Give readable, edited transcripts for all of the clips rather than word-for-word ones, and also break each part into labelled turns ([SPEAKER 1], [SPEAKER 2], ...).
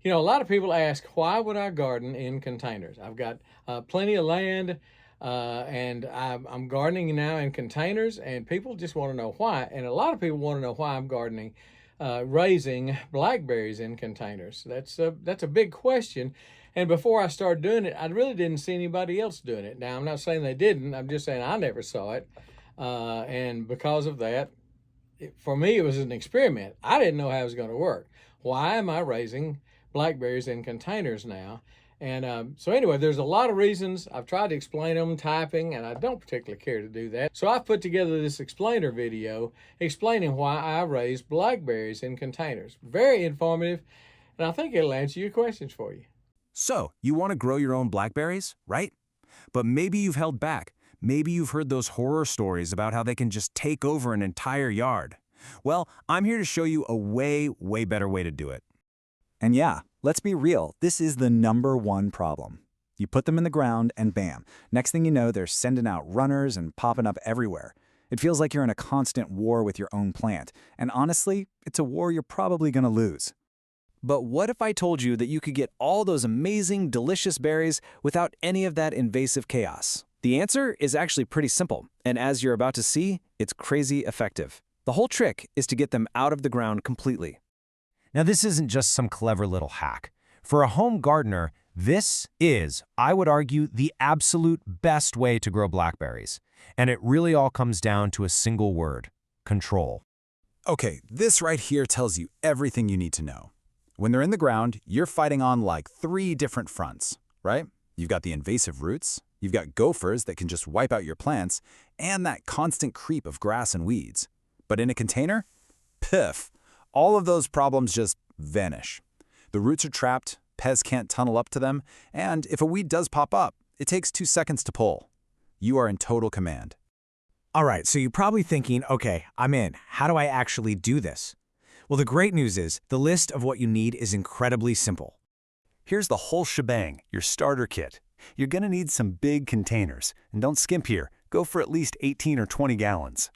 [SPEAKER 1] You know, a lot of people ask, why would I garden in containers? I've got plenty of land, and I'm gardening now in containers, and people just want to know why. And a lot of people want to know why I'm gardening, raising blackberries in containers. That's a big question. And before I started doing it, I really didn't see anybody else doing it. Now, I'm not saying they didn't. I'm just saying I never saw it. And because of that, for me, it was an experiment. I didn't know how it was going to work. Why am I raising blackberries in containers now? And so anyway, there's a lot of reasons. I've tried to explain them typing, and I don't particularly care to do that. So I've put together this explainer video explaining why I raise blackberries in containers. Very informative, and I think it'll answer your questions for you.
[SPEAKER 2] So, you want to grow your own blackberries, right? But maybe you've held back. Maybe you've heard those horror stories about how they can just take over an entire yard. Well, I'm here to show you a way better way to do it.
[SPEAKER 3] And yeah, let's be real, this is the #1 problem. You put them in the ground and bam, next thing you know, they're sending out runners and popping up everywhere. It feels like you're in a constant war with your own plant, and honestly, it's a war you're probably gonna lose. But what if I told you that you could get all those amazing, delicious berries without any of that invasive chaos? The answer is actually pretty simple, and as you're about to see, it's crazy effective. The whole trick is to get them out of the ground completely.
[SPEAKER 2] Now, this isn't just some clever little hack. For a home gardener, this is, I would argue, the absolute best way to grow blackberries. And it really all comes down to a single word: control.
[SPEAKER 3] Okay, this right here tells you everything you need to know. When they're in the ground, you're fighting on like 3 different fronts, right? You've got the invasive roots, you've got gophers that can just wipe out your plants, and that constant creep of grass and weeds. But in a container, piff, all of those problems just vanish. The roots are trapped, pests can't tunnel up to them, and if a weed does pop up, it takes 2 seconds to pull. You are in total command.
[SPEAKER 4] All right, so you're probably thinking, okay, I'm in. How do I actually do this? Well, the great news is the list of what you need is incredibly simple.
[SPEAKER 5] Here's the whole shebang, your starter kit. You're going to need some big containers, and don't skimp here. Go for at least 18 or 20 gallons.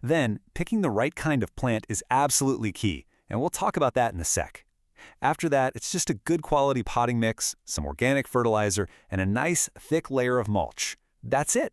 [SPEAKER 5] Then, picking the right kind of plant is absolutely key, and we'll talk about that in a sec. After that, it's just a good quality potting mix, some organic fertilizer, and a nice, thick layer of mulch. That's it.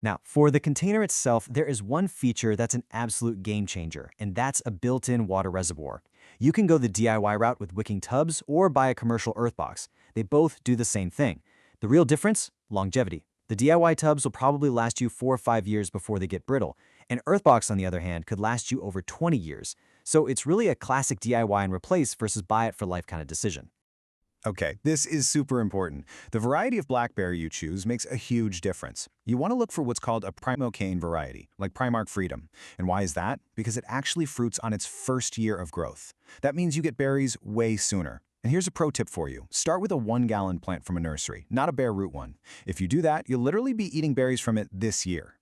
[SPEAKER 6] Now, for the container itself, there is one feature that's an absolute game changer, and that's a built-in water reservoir. You can go the DIY route with wicking tubs or buy a commercial earth box. They both do the same thing. The real difference? Longevity. The DIY tubs will probably last you 4 or 5 years before they get brittle. An earthbox, on the other hand, could last you over 20 years. So it's really a classic DIY and replace versus buy it for life kind of decision.
[SPEAKER 3] Okay, this is super important. The variety of blackberry you choose makes a huge difference. You want to look for what's called a primocane variety, like Primark Freedom. And why is that? Because it actually fruits on its first year of growth. That means you get berries way sooner. And here's a pro tip for you. Start with a 1-gallon plant from a nursery, not a bare root one. If you do that, you'll literally be eating berries from it this year.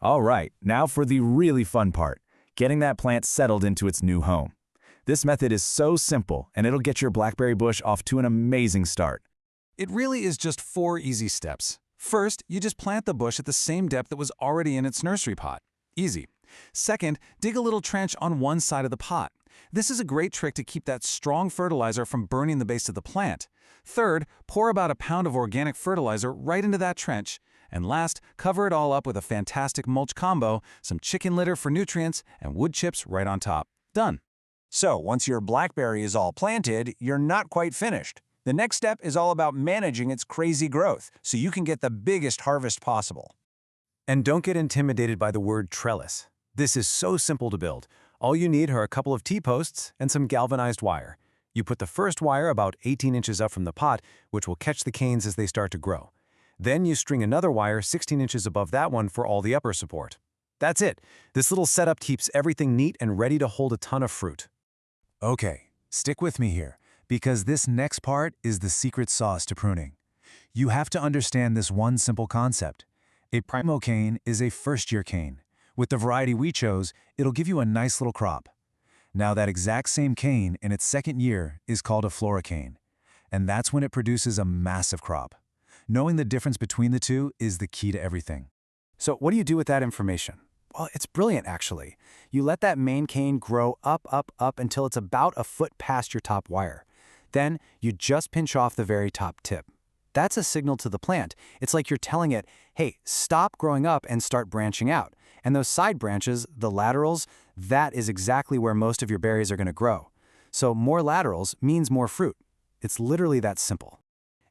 [SPEAKER 2] All right, now for the really fun part: getting that plant settled into its new home. This method is so simple, and it'll get your blackberry bush off to an amazing start.
[SPEAKER 3] It really is just 4 easy steps. First, you just plant the bush at the same depth that was already in its nursery pot. Easy. Second, dig a little trench on one side of the pot. This is a great trick to keep that strong fertilizer from burning the base of the plant. Third, pour about a pound of organic fertilizer right into that trench. And last, cover it all up with a fantastic mulch combo, some chicken litter for nutrients, and wood chips right on top. Done.
[SPEAKER 5] So, once your blackberry is all planted, you're not quite finished. The next step is all about managing its crazy growth, so you can get the biggest harvest possible.
[SPEAKER 2] And don't get intimidated by the word trellis. This is so simple to build. All you need are a couple of T-posts and some galvanized wire. You put the first wire about 18 inches up from the pot, which will catch the canes as they start to grow. Then you string another wire 16 inches above that one for all the upper support. That's it. This little setup keeps everything neat and ready to hold a ton of fruit. Okay, stick with me here, because this next part is the secret sauce to pruning. You have to understand this one simple concept. A primo cane is a first-year cane. With the variety we chose, it'll give you a nice little crop. Now that exact same cane in its second year is called a floricane, and that's when it produces a massive crop. Knowing the difference between the two is the key to everything. So what do you do with that information? Well, it's brilliant, actually. You let that main cane grow up until it's about a foot past your top wire. Then you just pinch off the very top tip. That's a signal to the plant. It's like you're telling it, hey, stop growing up and start branching out. And those side branches, the laterals, that is exactly where most of your berries are going to grow. So more laterals means more fruit. It's literally that simple.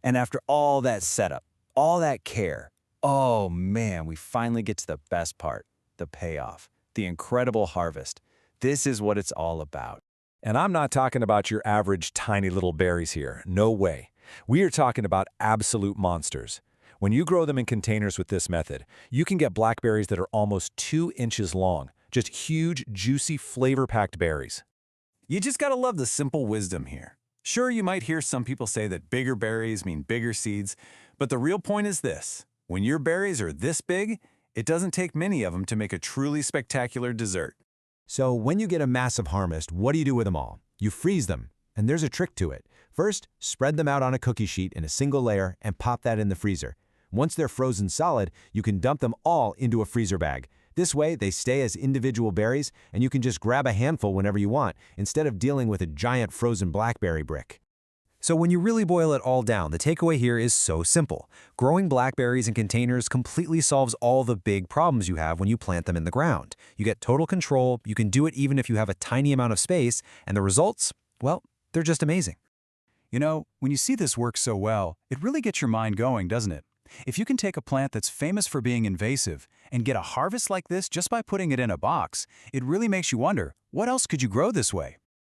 [SPEAKER 3] And after all that setup, all that care, oh man, we finally get to the best part, the payoff, the incredible harvest. This is what it's all about.
[SPEAKER 7] And I'm not talking about your average tiny little berries here. No way. We are talking about absolute monsters. When you grow them in containers with this method, you can get blackberries that are almost 2 inches long. Just huge, juicy, flavor-packed berries.
[SPEAKER 2] You just gotta love the simple wisdom here. Sure, you might hear some people say that bigger berries mean bigger seeds, but the real point is this. When your berries are this big, it doesn't take many of them to make a truly spectacular dessert.
[SPEAKER 4] So when you get a massive harvest, what do you do with them all? You freeze them, and there's a trick to it. First, spread them out on a cookie sheet in a single layer and pop that in the freezer. Once they're frozen solid, you can dump them all into a freezer bag. This way, they stay as individual berries, and you can just grab a handful whenever you want, instead of dealing with a giant frozen blackberry brick. So when you really boil it all down, the takeaway here is so simple. Growing blackberries in containers completely solves all the big problems you have when you plant them in the ground. You get total control, you can do it even if you have a tiny amount of space, and the results, well, they're just amazing.
[SPEAKER 8] You know, when you see this work so well, it really gets your mind going, doesn't it? If you can take a plant that's famous for being invasive and get a harvest like this just by putting it in a box, it really makes you wonder, what else could you grow this way?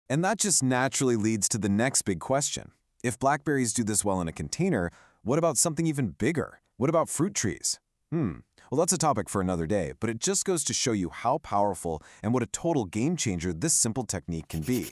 [SPEAKER 9] And that just naturally leads to the next big question. If blackberries do this well in a container, what about something even bigger? What about fruit trees? Well, that's a topic for another day, but it just goes to show you how powerful and what a total game changer this simple technique can be.